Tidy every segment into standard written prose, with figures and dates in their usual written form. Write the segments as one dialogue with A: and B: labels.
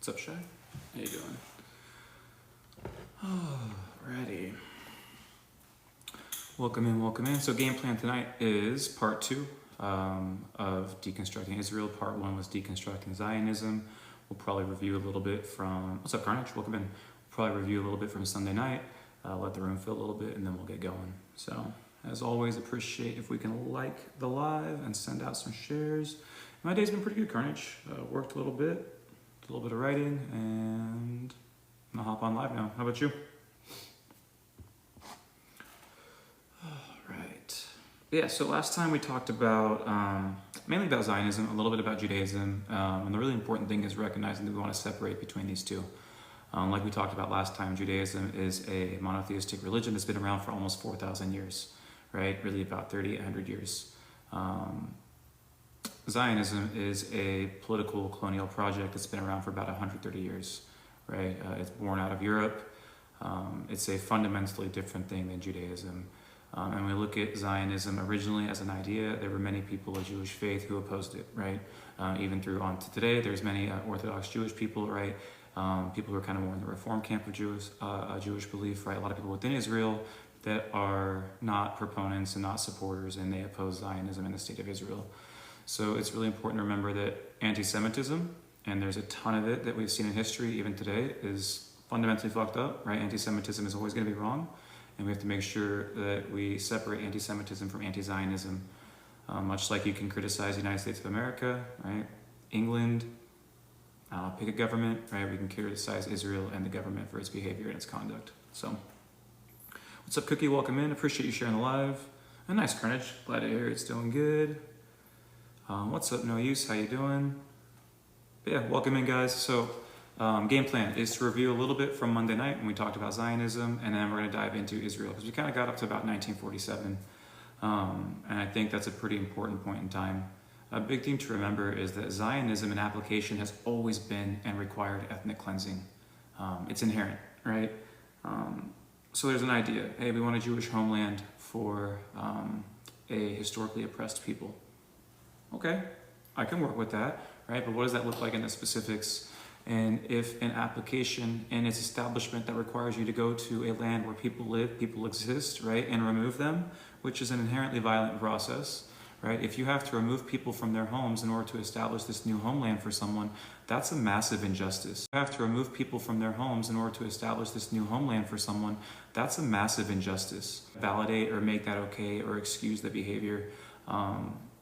A: What's up, Shy? How you doing? Alrighty. Welcome in. So game plan tonight is part 2 of Deconstructing Israel. Part 1 was Deconstructing Zionism. We'll probably review a little bit from... What's up, Carnage? Welcome in. We'll probably review a little bit from Sunday night, let the room fill a little bit, and then we'll get going. So, as always, appreciate if we can like the live and send out some shares. My day's been pretty good, Carnage. Worked a little bit of writing, and I'm gonna hop on live now. How about you? Alright. Yeah, so last time we talked about, mainly about Zionism, a little bit about Judaism, and the really important thing is recognizing that we want to separate between these two. Like we talked about last time, Judaism is a monotheistic religion that's been around for almost 4,000 years, right? Really about 3,800 years. Zionism is a political colonial project that's been around for about 130 years, right? It's born out of Europe. It's a fundamentally different thing than Judaism. And we look at Zionism originally as an idea. There were many people of Jewish faith who opposed it, right? Even through on to today, there's many Orthodox Jewish people, right? People who are kind of more in the Reform camp of Jewish belief, right? A lot of people within Israel that are not proponents and not supporters, and they oppose Zionism in the state of Israel. So it's really important to remember that anti-Semitism, and there's a ton of it that we've seen in history, even today, is fundamentally fucked up, right? Anti-Semitism is always going to be wrong, and we have to make sure that we separate anti-Semitism from anti-Zionism. Much like you can criticize the United States of America, right? England, pick a government, right? We can criticize Israel and the government for its behavior and its conduct. So, what's up, Cookie? Welcome in. Appreciate you sharing the live. A nice, Carnage. Glad to hear it's doing good. What's up, No Use? How you doing? But yeah, welcome in, guys. So, game plan is to review a little bit from Monday night when we talked about Zionism, and then we're going to dive into Israel because we kind of got up to about 1947, and I think that's a pretty important point in time. A big thing to remember is that Zionism in application has always been and required ethnic cleansing. It's inherent, right? So there's an idea. Hey, we want a Jewish homeland for a historically oppressed people. Okay, I can work with that, right? But what does that look like in the specifics? And if an application and its establishment that requires you to go to a land where people live, people exist, right, and remove them, which is an inherently violent process, right? If you have to remove people from their homes in order to establish this new homeland for someone, that's a massive injustice. You have to remove people from their homes in order to establish this new homeland for someone, that's a massive injustice. Validate or make that okay or excuse the behavior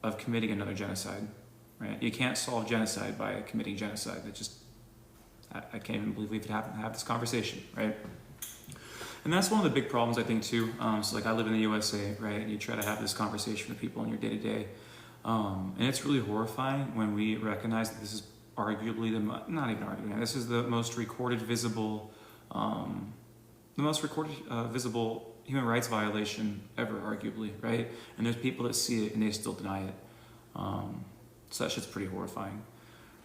A: of committing another genocide, right? You can't solve genocide by committing genocide. That just, I can't even believe we could have this conversation, right? And that's one of the big problems, I think, too. So like I live in the USA, right? And you try to have this conversation with people in your day-to-day. And it's really horrifying when we recognize that this is arguably not even arguing, this is the most recorded visible, visible human rights violation ever, arguably, right? And there's people that see it and they still deny it. So that shit's pretty horrifying,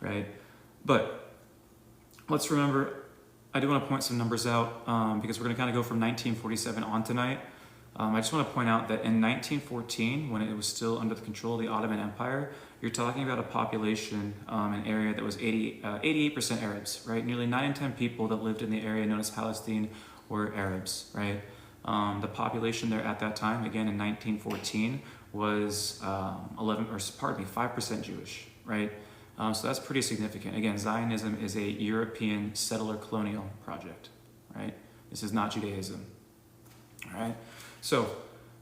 A: right? But let's remember, I do want to point some numbers out because we're going to kind of go from 1947 on tonight. I just want to point out that in 1914, when it was still under the control of the Ottoman Empire, you're talking about a population, an area that was 88% Arabs, right? Nearly 9 in 10 people that lived in the area known as Palestine were Arabs, right? The population there at that time, again in 1914, was 5% Jewish, right? So that's pretty significant. Again, Zionism is a European settler colonial project, right? This is not Judaism, all right? So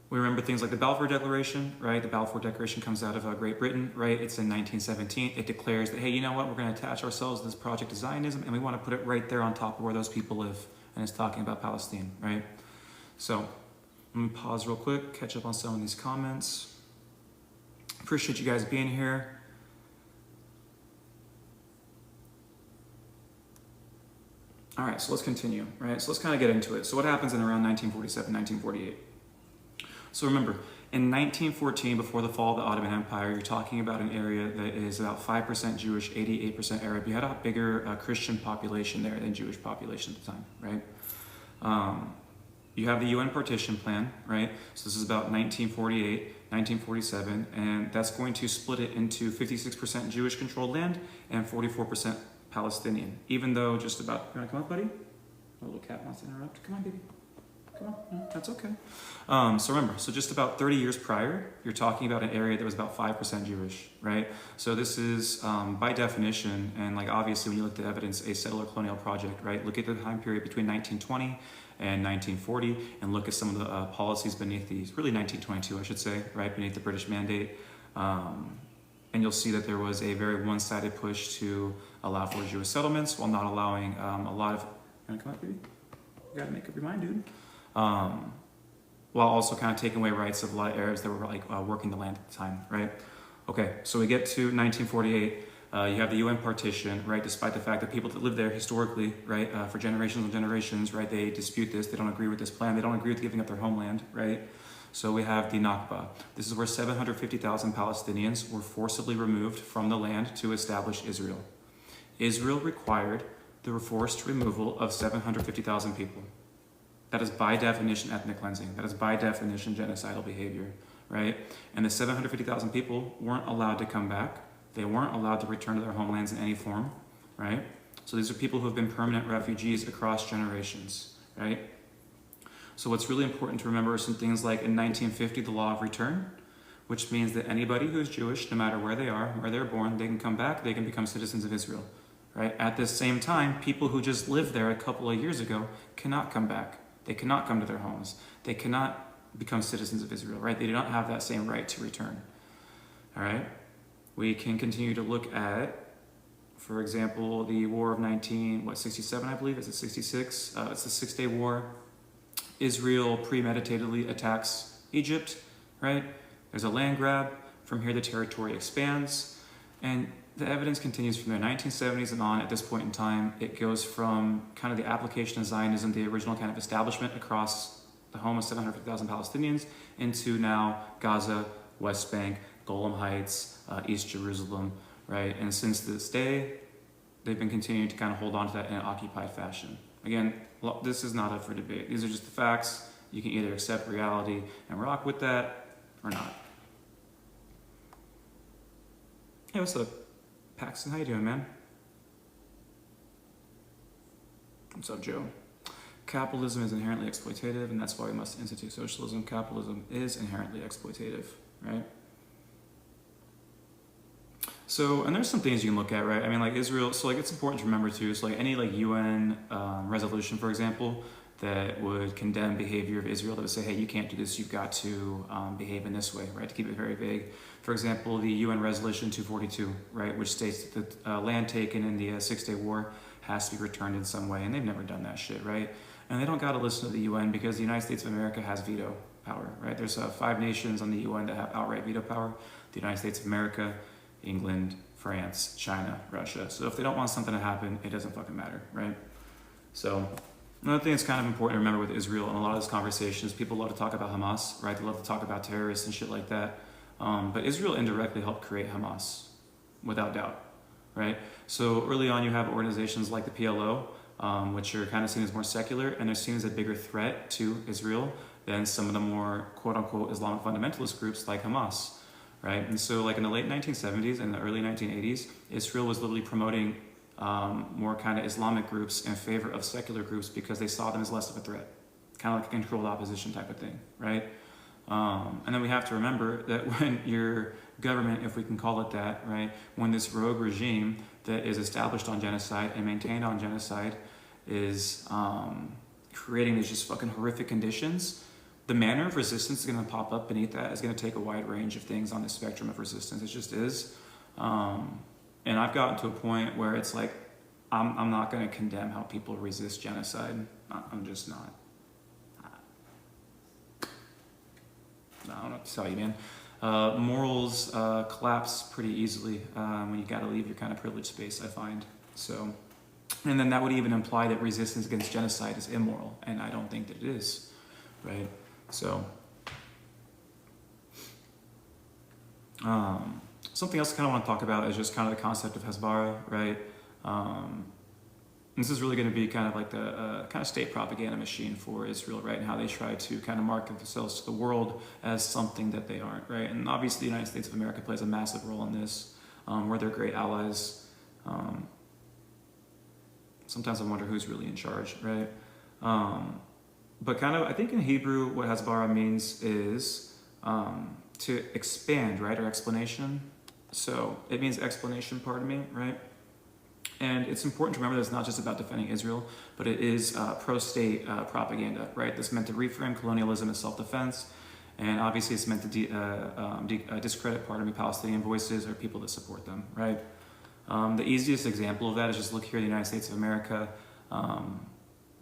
A: we remember things like the Balfour Declaration, right? The Balfour Declaration comes out of Great Britain, right? It's in 1917. It declares that, hey, you know what? We're going to attach ourselves to this project of Zionism, and we want to put it right there on top of where those people live. And it's talking about Palestine, right? So let me pause real quick, catch up on some of these comments. Appreciate you guys being here. All right, so let's continue, right? So let's kind of get into it. So what happens in around 1947, 1948? So remember, in 1914, before the fall of the Ottoman Empire, you're talking about an area that is about 5% Jewish, 88% Arab. You had a bigger Christian population there than Jewish population at the time, right? You have the UN partition plan, right? So this is about 1948, 1947, and that's going to split it into 56% Jewish-controlled land and 44% Palestinian, even though just about, you wanna come up, buddy? A little cat wants to interrupt. Come on, baby. Come on, no, that's okay. So remember, so just about 30 years prior, you're talking about an area that was about 5% Jewish, right? So this is, by definition, and like obviously when you look at the evidence, a settler colonial project, right? Look at the time period between 1920 and 1940, and look at some of the policies beneath these, really 1922, I should say, right? Beneath the British Mandate. And you'll see that there was a very one-sided push to allow for Jewish settlements while not allowing a lot of, you wanna come up, baby? You gotta make up your mind, dude. While also kind of taking away rights of a lot of Arabs that were like working the land at the time, right? Okay, so we get to 1948. You have the UN partition, right? Despite the fact that people that lived there historically, right, for generations and generations, right, they dispute this. They don't agree with this plan. They don't agree with giving up their homeland, right? So we have the Nakba. This is where 750,000 Palestinians were forcibly removed from the land to establish Israel. Israel required the forced removal of 750,000 people. That is by definition ethnic cleansing. That is by definition genocidal behavior, right? And the 750,000 people weren't allowed to come back. They weren't allowed to return to their homelands in any form, right? So these are people who have been permanent refugees across generations, right? So what's really important to remember are some things like in 1950, the law of return, which means that anybody who's Jewish, no matter where they are, where they're born, they can come back, they can become citizens of Israel, right? At the same time, people who just lived there a couple of years ago cannot come back. They cannot come to their homes. They cannot become citizens of Israel, right? They do not have that same right to return, all right? We can continue to look at, for example, the War of 67, I believe. Is it 66? It's the Six-Day War. Israel premeditatedly attacks Egypt, right? There's a land grab. From here, the territory expands. And the evidence continues from the 1970s and on. At this point in time, it goes from kind of the application of Zionism, the original kind of establishment across the home of 750,000 Palestinians, into now Gaza, West Bank, Golan Heights, East Jerusalem, right? And since this day, they've been continuing to kind of hold on to that in an occupied fashion. Again, this is not up for debate. These are just the facts. You can either accept reality and rock with that or not. Hey, what's up, Paxton? How you doing, man? What's up, Joe? Capitalism is inherently exploitative, and that's why we must institute socialism. Capitalism is inherently exploitative, right? So, and there's some things you can look at, right? I mean, like Israel, so like it's important to remember too, so like any like UN resolution, for example, that would condemn behavior of Israel, that would say, hey, you can't do this, you've got to behave in this way, right? To keep it very vague. For example, the UN Resolution 242, right, which states that the land taken in the Six-Day War has to be returned in some way, and they've never done that shit, right? And they don't got to listen to the UN because the United States of America has veto power, right? There's 5 nations on the UN that have outright veto power: the United States of America, England, France, China, Russia. So if they don't want something to happen, it doesn't fucking matter, right? So another thing that's kind of important to remember with Israel in a lot of these conversations, people love to talk about Hamas, right? They love to talk about terrorists and shit like that. But Israel indirectly helped create Hamas, without doubt, right? So early on, you have organizations like the PLO, which are kind of seen as more secular, and they're seen as a bigger threat to Israel than some of the more quote-unquote Islamic fundamentalist groups like Hamas, right? And so like in the late 1970s and the early 1980s, Israel was literally promoting more kind of Islamic groups in favor of secular groups because they saw them as less of a threat, kind of like a controlled opposition type of thing, right? And then we have to remember that when your government, if we can call it that, right, when this rogue regime that is established on genocide and maintained on genocide is creating these just fucking horrific conditions, the manner of resistance is going to pop up beneath that is going to take a wide range of things on the spectrum of resistance. It just is. And I've gotten to a point where it's like, I'm not going to condemn how people resist genocide. I'm just not. I don't know what to tell you, man. Morals collapse pretty easily when you got to leave your kind of privileged space, I find. So, and then that would even imply that resistance against genocide is immoral, and I don't think that it is, right? So, something else I kind of want to talk about is just kind of the concept of Hezbollah, right? This is really going to be kind of like the kind of state propaganda machine for Israel, right? And how they try to kind of market themselves to the world as something that they aren't, right? And obviously the United States of America plays a massive role in this. We're their great allies. sometimes I wonder who's really in charge, right? But kind of, I think in Hebrew, what hasbara means is to expand, right, or explanation. So it means explanation, pardon me, right? And it's important to remember that it's not just about defending Israel, but it is pro-state propaganda, right? This meant to reframe colonialism as self-defense, and obviously it's meant to discredit, pardon me, Palestinian voices or people that support them, right? The easiest example of that is just look here in the United States of America.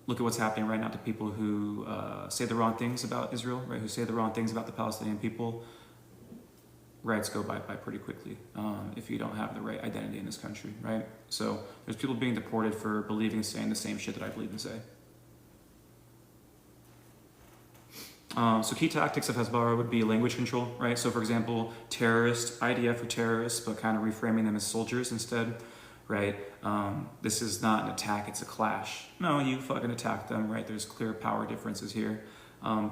A: Look at what's happening right now to people who say the wrong things about Israel, right? Who say the wrong things about the Palestinian people. Rights go by pretty quickly if you don't have the right identity in this country, right? So there's people being deported for believing and saying the same shit that I believe and say. So key tactics of Hezbollah would be language control, right? So for example, terrorist, IDF for terrorists, but kind of reframing them as soldiers instead, right? This is not an attack, it's a clash. No, you fucking attack them, right? There's clear power differences here.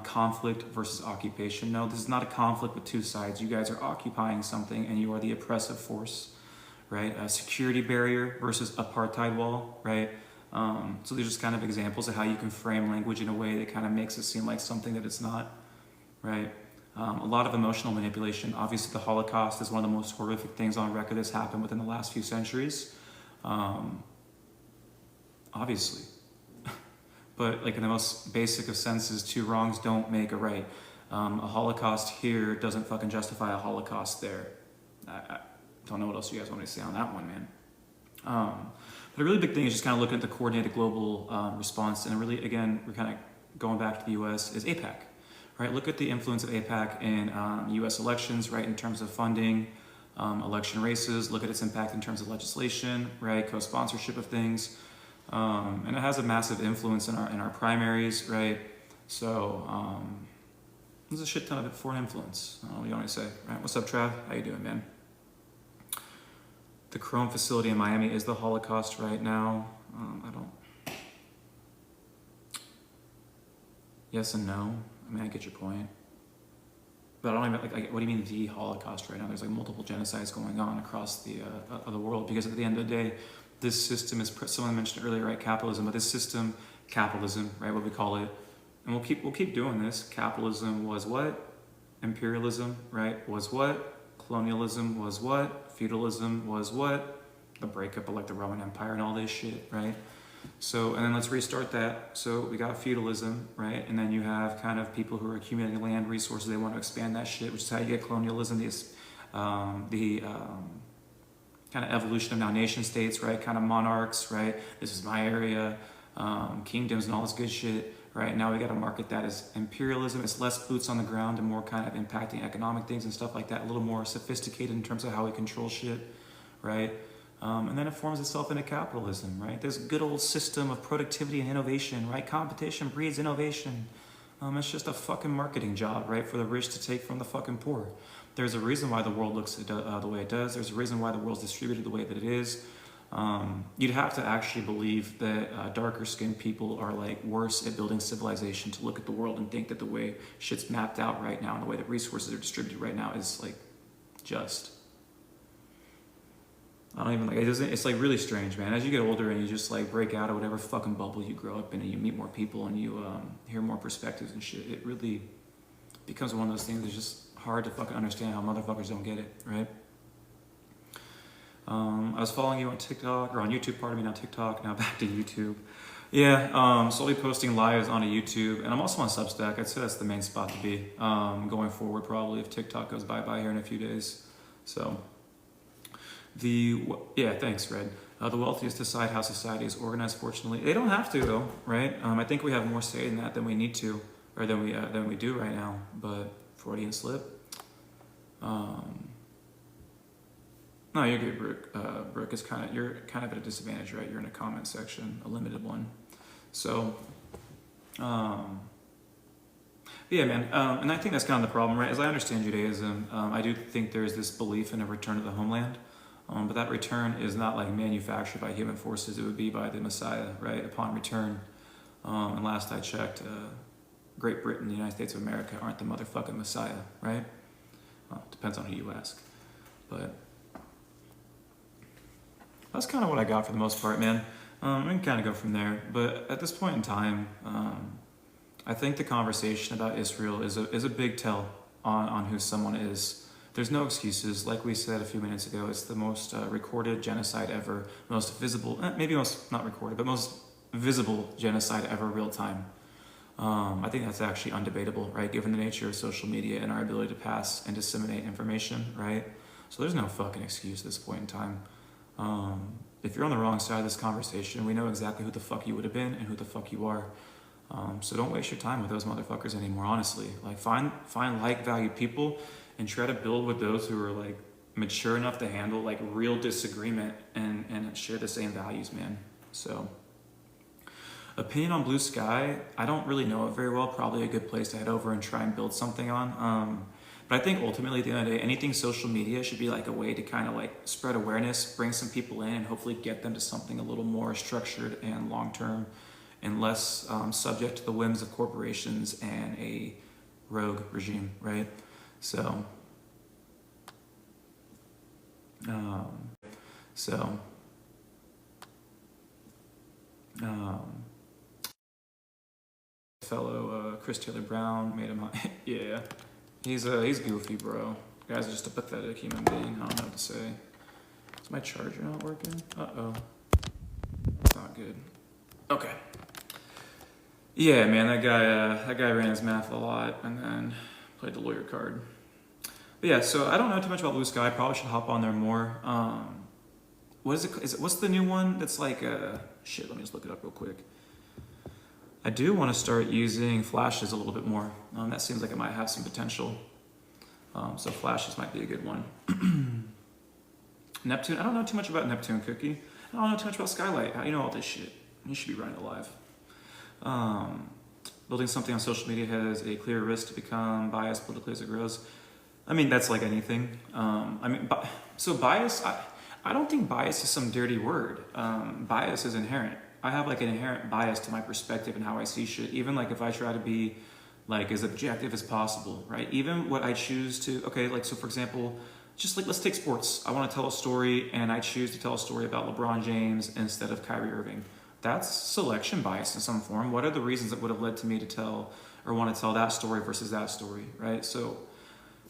A: Conflict versus occupation. No, this is not a conflict with two sides. You guys are occupying something and you are the oppressive force, right? A security barrier versus apartheid wall, right? So these are just kind of examples of how you can frame language in a way that kind of makes it seem like something that it's not, right? A lot of emotional manipulation. Obviously, the Holocaust is one of the most horrific things on record that's happened within the last few centuries. Obviously. But like in the most basic of senses, two wrongs don't make a right. A Holocaust here doesn't fucking justify a Holocaust there. I don't know what else you guys want me to say on that one, man. But a really big thing is just kind of looking at the coordinated global response. And really, again, we're kind of going back to the US, is AIPAC, right? Look at the influence of AIPAC in US elections, right? In terms of funding, election races, look at its impact in terms of legislation, right? Co-sponsorship of things. And it has a massive influence in our primaries, right? So there's a shit ton of foreign influence. What do you want me to say, right? What's up, Trav? How you doing, man? The Chrome facility in Miami is the Holocaust right now. I don't. Yes and no. I mean, I get your point. But I don't even like. What do you mean the Holocaust right now? There's like multiple genocides going on across the world, because at the end of the day, this system is, someone mentioned earlier, right, capitalism, but this system, capitalism, right, what we call it, and we'll keep doing this. Capitalism was what? Imperialism, right, was what? Colonialism was what? Feudalism was what? The breakup of like the Roman Empire and all this shit, right? So, and then let's restart that. So we got feudalism, right? And then you have kind of people who are accumulating land resources. They want to expand that shit, which is how you get colonialism, the kind of evolution of now nation states, right? Kind of monarchs, right? This is my area, kingdoms and all this good shit, right? Now we got to market that as imperialism. It's less boots on the ground and more kind of impacting economic things and stuff like that. A little more sophisticated in terms of how we control shit, right? And then it forms itself into capitalism, right? This good old system of productivity and innovation, right? Competition breeds innovation. It's just a fucking marketing job, right? For the rich to take from the fucking poor. There's a reason why the world looks the way it does. There's a reason why the world's distributed the way that it is. You'd have to actually believe that darker skinned people are like worse at building civilization to look at the world and think that the way shit's mapped out right now and the way that resources are distributed right now is like just. I don't even like it. It's like really strange, man. As you get older and you just like break out of whatever fucking bubble you grow up in and you meet more people and you hear more perspectives and shit, it really becomes one of those things that's just hard to fucking understand how motherfuckers don't get it, right? I was following you on TikTok, or on YouTube, pardon me, not TikTok, now back to YouTube. Yeah, slowly posting lives onto YouTube, and I'm also on Substack. I'd say that's the main spot to be going forward, probably, if TikTok goes bye-bye here in a few days. So, yeah, thanks, Red. The wealthiest decide how society is organized, fortunately. They don't have to, though, right? I think we have more say in that than we need to, or than we do right now, but Freudian slip. No, you're good, Brooke. Brooke is you're kind of at a disadvantage, right? You're in a comment section, a limited one. So, yeah, man. And I think that's kind of the problem, right? As I understand Judaism, I do think there's this belief in a return to the homeland. But that return is not like manufactured by human forces. It would be by the Messiah, right? Upon return. And last I checked, Great Britain, the United States of America aren't the motherfucking Messiah, right? Well, depends on who you ask. But that's kind of what I got for the most part, man. We can kind of go from there. But at this point in time, I think the conversation about Israel is a big tell on who someone is. There's no excuses. Like we said a few minutes ago, it's the most recorded genocide ever, most visible, maybe most not recorded, but most visible genocide ever real time. I think that's actually undebatable, right? Given the nature of social media and our ability to pass and disseminate information, right? So there's no fucking excuse at this point in time. If you're on the wrong side of this conversation, we know exactly who the fuck you would have been and who the fuck you are. So don't waste your time with those motherfuckers anymore, honestly. Like find like-valued people and try to build with those who are like mature enough to handle like real disagreement and share the same values, man. So opinion on Blue Sky, I don't really know it very well. Probably a good place to head over and try and build something on. But I think ultimately at the end of the day, anything social media should be like a way to kind of like spread awareness, bring some people in, and hopefully get them to something a little more structured and long-term and less subject to the whims of corporations and a rogue regime, right? So, fellow Chris Taylor Brown made him, yeah. He's goofy, bro. The guy's just a pathetic human being. I don't know what to say. Is my charger not working? Uh-oh. That's not good. Okay. Yeah, man, that guy ran his mouth a lot and then played the lawyer card. But yeah, so I don't know too much about Blue Sky. I probably should hop on there more. What is it? What's the new one that's like shit, let me just look it up real quick. I do want to start using flashes a little bit more. That seems like it might have some potential. So flashes might be a good one. Neptune, I don't know too much about Neptune Cookie. I don't know too much about Skylight. How do you know all this shit? You should be running it live. Building something on social media has a clear risk to become biased politically as it grows. I mean, that's like anything. So bias, I don't think bias is some dirty word. Bias is inherent. I have like an inherent bias to my perspective and how I see shit. Even like if I try to be like as objective as possible, right? Even what I choose to, okay, like so for example, just like let's take sports. I want to tell a story and I choose to tell a story about LeBron James instead of Kyrie Irving. That's selection bias in some form. What are the reasons that would have led to me to tell or want to tell that story versus that story, right? So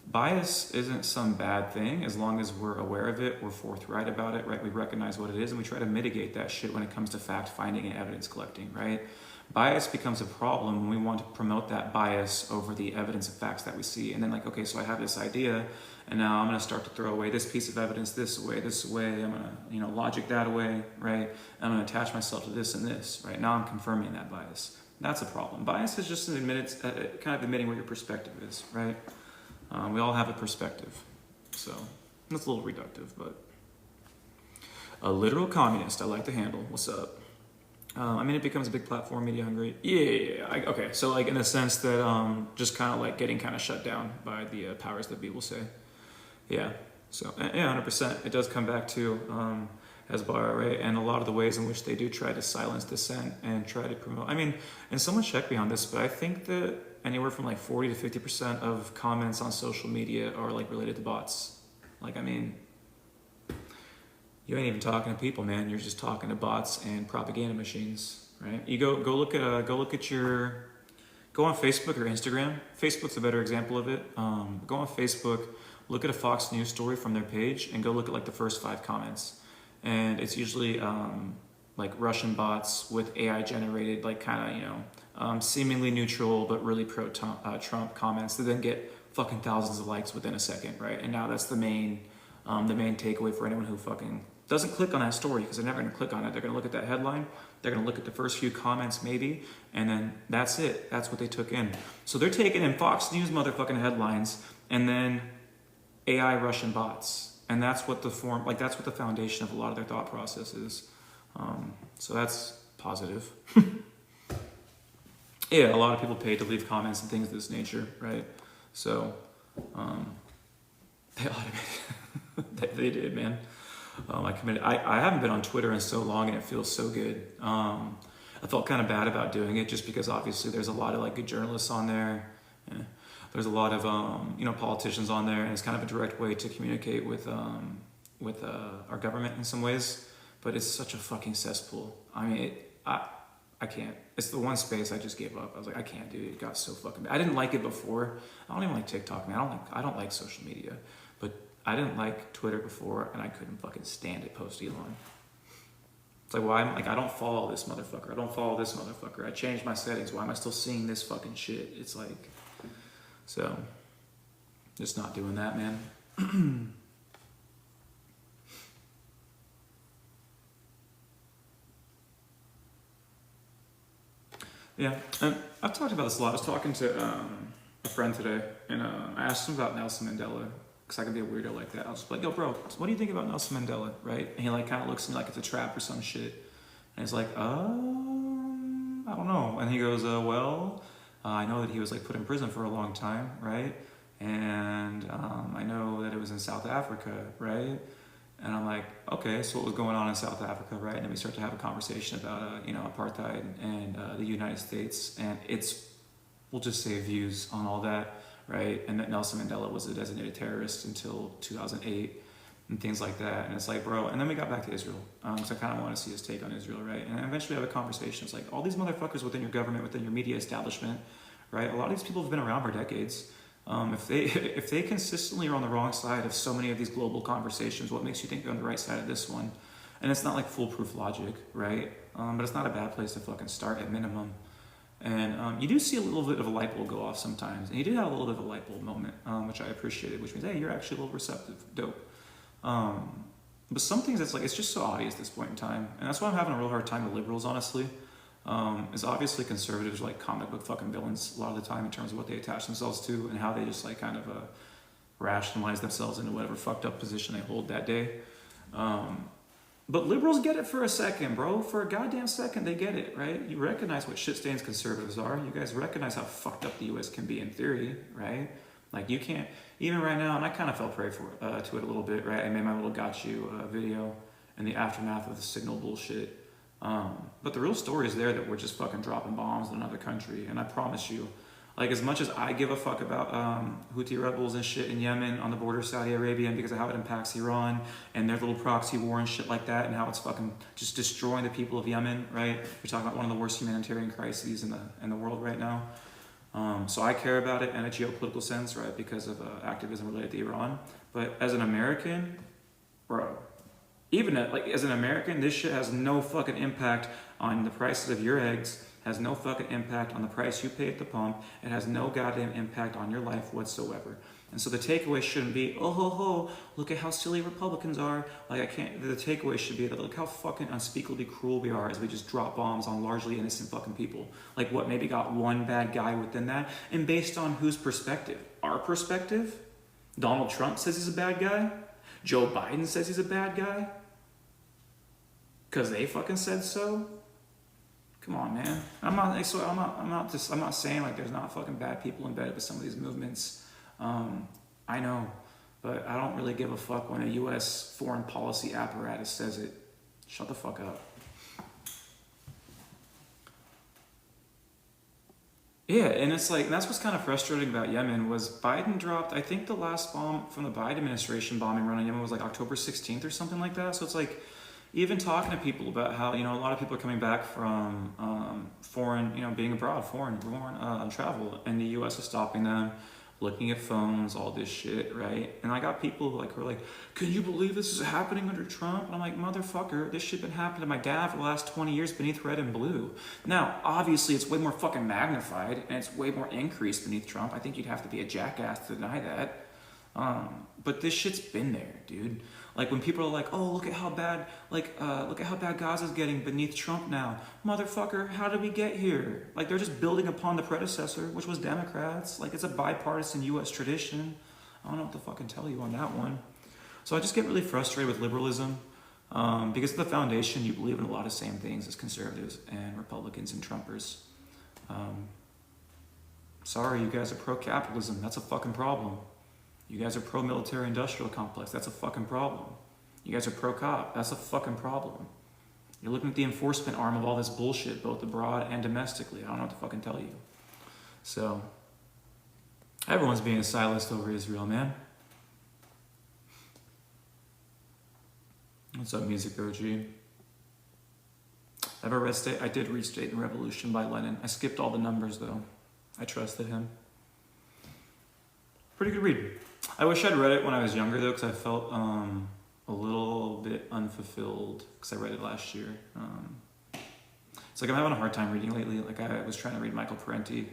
A: bias isn't some bad thing as long as we're aware of it, we're forthright about it, right? We recognize what it is and we try to mitigate that shit when it comes to fact finding and evidence collecting, right? Bias becomes a problem when we want to promote that bias over the evidence and facts that we see. And then like, okay, so I have this idea and now I'm going to start to throw away this piece of evidence this way. I'm going to, logic that away, right? I'm going to attach myself to this and this, right? Now I'm confirming that bias. That's a problem. Bias is just kind of admitting what your perspective is, right? We all have a perspective. So that's a little reductive, but a literal communist I like to handle. What's up? It becomes a big platform, media hungry. Yeah. Okay, so like in the sense that just kind of like getting kind of shut down by the powers that be, will say. Yeah, so yeah, 100%. It does come back to Hezbollah, right? And a lot of the ways in which they do try to silence dissent and try to promote. And someone checked me on this, but I think that anywhere from like 40 to 50% of comments on social media are like related to bots. You ain't even talking to people, man. You're just talking to bots and propaganda machines, right? You go on Facebook or Instagram. Facebook's a better example of it. Go on Facebook, look at a Fox News story from their page, and go look at like the first 5 comments. And it's usually like Russian bots with AI generated, like kind of seemingly neutral but really pro Trump comments that then get fucking thousands of likes within a second, right? And now that's the main takeaway for anyone who fucking doesn't click on that story, because they're never going to click on it. They're going to look at that headline, they're going to look at the first few comments maybe, and then that's it. That's what they took in. So they're taking in Fox News motherfucking headlines and then AI Russian bots. And that's what the foundation of a lot of their thought process is. So that's positive. Yeah, a lot of people paid to leave comments and things of this nature, right? So they automated. they did, man. I haven't been on Twitter in so long, and it feels so good. I felt kind of bad about doing it just because obviously there's a lot of like good journalists on there. Yeah. There's a lot of politicians on there, and it's kind of a direct way to communicate with our government in some ways. but it's such a fucking cesspool. I mean, I can't. It's the one space I just gave up. I was like, I can't do it. It got so fucking bad. I didn't like it before. I don't even like TikTok, man. I don't like social media. But I didn't like Twitter before, and I couldn't fucking stand it post Elon. It's like, why? I don't follow this motherfucker. I don't follow this motherfucker. I changed my settings. Why am I still seeing this fucking shit? It's like, so, just not doing that, man. Yeah, and I've talked about this a lot. I was talking to a friend today, and I asked him about Nelson Mandela, because I can be a weirdo like that. I was like, yo, bro, what do you think about Nelson Mandela, right? And he like kind of looks at me like it's a trap or some shit. And he's like, I don't know. And he goes, well, I know that he was like put in prison for a long time, right? And I know that it was in South Africa, right? And I'm like, okay, so what was going on in South Africa, right? And then we start to have a conversation about, apartheid and the United States and its, we'll just say, views on all that, right? And that Nelson Mandela was a designated terrorist until 2008 and things like that. And it's like, bro, and then we got back to Israel. So I kind of want to see his take on Israel, right? And eventually we have a conversation. It's like, all these motherfuckers within your government, within your media establishment, right? A lot of these people have been around for decades. If they consistently are on the wrong side of so many of these global conversations, what makes you think they're on the right side of this one? And it's not like foolproof logic, right? But it's not a bad place to fucking start at minimum. And you do see a little bit of a light bulb go off sometimes. And you did have a little bit of a light bulb moment, which I appreciated, which means, hey, you're actually a little receptive. Dope. But some things, it's just so obvious at this point in time. And that's why I'm having a real hard time with liberals, honestly. Is obviously conservatives are like comic book fucking villains a lot of the time in terms of what they attach themselves to and how they just like kind of rationalize themselves into whatever fucked up position they hold that day. But liberals get it for a second, bro. For a goddamn second, they get it, right? You recognize what shit stains conservatives are. You guys recognize how fucked up the U.S. can be in theory, right? Like you can't, even right now, and I kind of fell prey to it a little bit, right? I made my little got you video in the aftermath of the signal bullshit. But the real story is there that we're just fucking dropping bombs in another country. And I promise you, like as much as I give a fuck about Houthi rebels and shit in Yemen on the border of Saudi Arabia and because of how it impacts Iran and their little proxy war and shit like that and how it's fucking just destroying the people of Yemen, right? We're talking about one of the worst humanitarian crises in the world right now. So I care about it in a geopolitical sense, right? Because of activism related to Iran. But as an American, bro, even as an American, this shit has no fucking impact on the prices of your eggs, has no fucking impact on the price you pay at the pump, it has no goddamn impact on your life whatsoever. And so the takeaway shouldn't be, oh ho ho, look at how silly Republicans are. The takeaway should be that look how fucking unspeakably cruel we are as we just drop bombs on largely innocent fucking people. Like what, maybe got one bad guy within that? And based on whose perspective? Our perspective? Donald Trump says he's a bad guy? Joe Biden says he's a bad guy? Because they fucking said so? Come on, man. I'm not saying like there's not fucking bad people embedded with some of these movements. I know, but I don't really give a fuck when a U.S. foreign policy apparatus says it. Shut the fuck up. Yeah, and it's like, and that's what's kind of frustrating about Yemen was Biden dropped, I think the last bomb from the Biden administration bombing run on Yemen was like October 16th or something like that. So it's like, even talking to people about how, a lot of people are coming back from foreign, being abroad, foreign travel, and the U.S. is stopping them, looking at phones, all this shit, right? And I got people who are like, can you believe this is happening under Trump? And I'm like, motherfucker, this shit been happening to my dad for the last 20 years beneath red and blue. Now, obviously, it's way more fucking magnified, and it's way more increased beneath Trump. I think you'd have to be a jackass to deny that. But this shit's been there, dude. Like when people are like, oh, look at how bad Gaza's getting beneath Trump now. Motherfucker, how did we get here? Like they're just building upon the predecessor, which was Democrats. Like it's a bipartisan U.S. tradition. I don't know what to fucking tell you on that one. So I just get really frustrated with liberalism because at the foundation, you believe in a lot of same things as conservatives and Republicans and Trumpers. Sorry, you guys are pro-capitalism. That's a fucking problem. You guys are pro-military industrial complex. That's a fucking problem. You guys are pro-cop. That's a fucking problem. You're looking at the enforcement arm of all this bullshit, both abroad and domestically. I don't know what to fucking tell you. So, everyone's being silenced over Israel, man. What's up, Music OG? Ever read State? I did read State and Revolution by Lenin. I skipped all the numbers though. I trusted him. Pretty good read. I wish I'd read it when I was younger though, because I felt a little bit unfulfilled because I read it last year. It's like I'm having a hard time reading lately. Like I was trying to read Michael Parenti.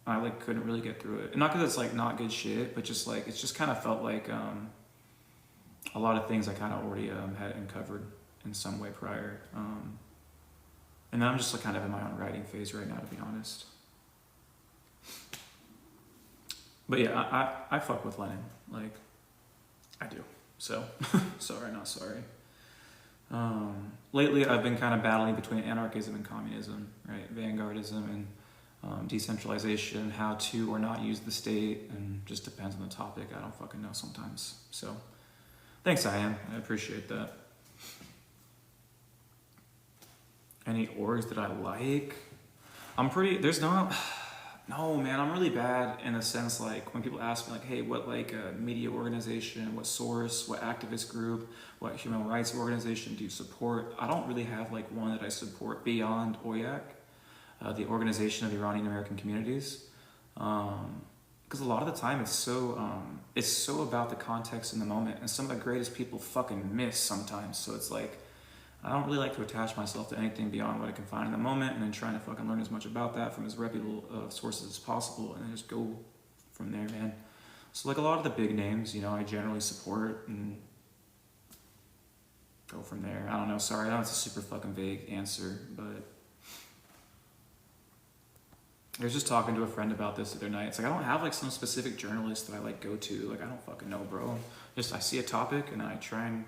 A: I like couldn't really get through it. And not because it's like not good shit, but just like it's just kind of felt like a lot of things I kind of already had uncovered in some way prior. And then I'm just like kind of in my own writing phase right now, to be honest. But yeah, I fuck with Lenin. Like, I do. So, sorry, not sorry. Lately, I've been kind of battling between anarchism and communism, right? Vanguardism and decentralization, how to or not use the state, and just depends on the topic. I don't fucking know sometimes. So, thanks, I appreciate that. Any orgs that I like? No, man, I'm really bad in a sense, like when people ask me like, hey, what like a media organization, what source, what activist group, what human rights organization do you support? I don't really have like one that I support beyond OYAC, the Organization of Iranian American Communities. Because a lot of the time it's so about the context in the moment, and some of the greatest people fucking miss sometimes. So it's like, I don't really like to attach myself to anything beyond what I can find in the moment, and then trying to fucking learn as much about that from as reputable sources as possible, and then just go from there, man. So like a lot of the big names, you know, I generally support and go from there. I don't know, sorry, I know it's a super fucking vague answer, but I was just talking to a friend about this the other night. It's like I don't have like some specific journalist that I like go to. Like I don't fucking know, bro. Just I see a topic and I try and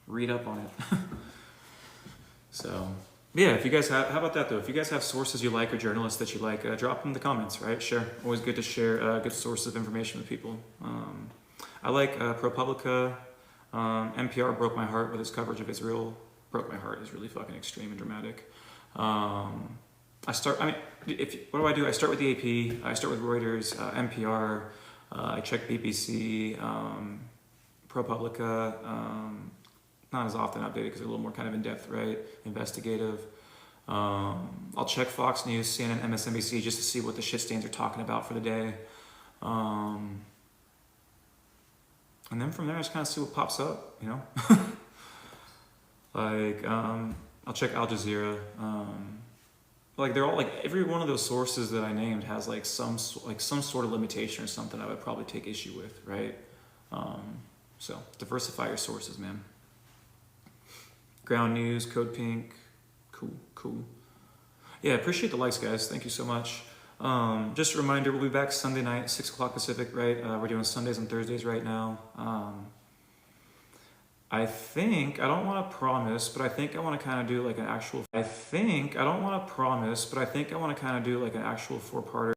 A: read up on it. So yeah, if you guys have, how about that though? If you guys have sources you like or journalists that you like, drop them in the comments, right? Share. Always good to share good sources of information with people. I like ProPublica. NPR broke my heart with its coverage of Israel. Broke my heart is really fucking extreme and dramatic. What do? I start with the AP. I start with Reuters, NPR. I check BBC, ProPublica. Not as often updated because they're a little more kind of in-depth, right? Investigative. I'll check Fox News, CNN, MSNBC just to see what the shit stains are talking about for the day. And then from there, I just kind of see what pops up, you know? Like, I'll check Al Jazeera. Like they're all like, every one of those sources that I named has like some sort of limitation or something I would probably take issue with, right? So diversify your sources, man. Ground News, Code Pink, cool. Yeah, appreciate the likes, guys. Thank you so much. Just a reminder, we'll be back Sunday night, 6 o'clock Pacific, right? We're doing Sundays and Thursdays right now. I don't want to promise, but I think I want to kind of do like an actual, four-parter,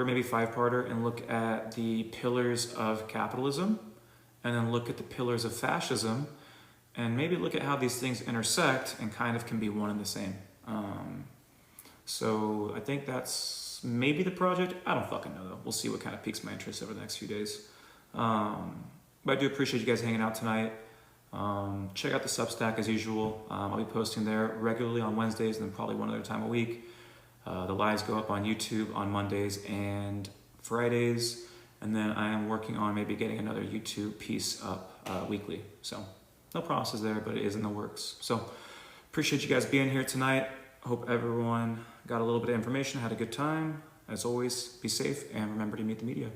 A: maybe five-parter, and look at the pillars of capitalism, and then look at the pillars of fascism, and maybe look at how these things intersect and kind of can be one and the same. So I think that's maybe the project. I don't fucking know though. We'll see what kind of piques my interest over the next few days. But I do appreciate you guys hanging out tonight. Check out the Substack as usual. I'll be posting there regularly on Wednesdays and then probably one other time a week. The lives go up on YouTube on Mondays and Fridays. And then I am working on maybe getting another YouTube piece up weekly. So no promises there, but it is in the works. So appreciate you guys being here tonight. Hope everyone got a little bit of information, had a good time. As always, be safe and remember to meet the media.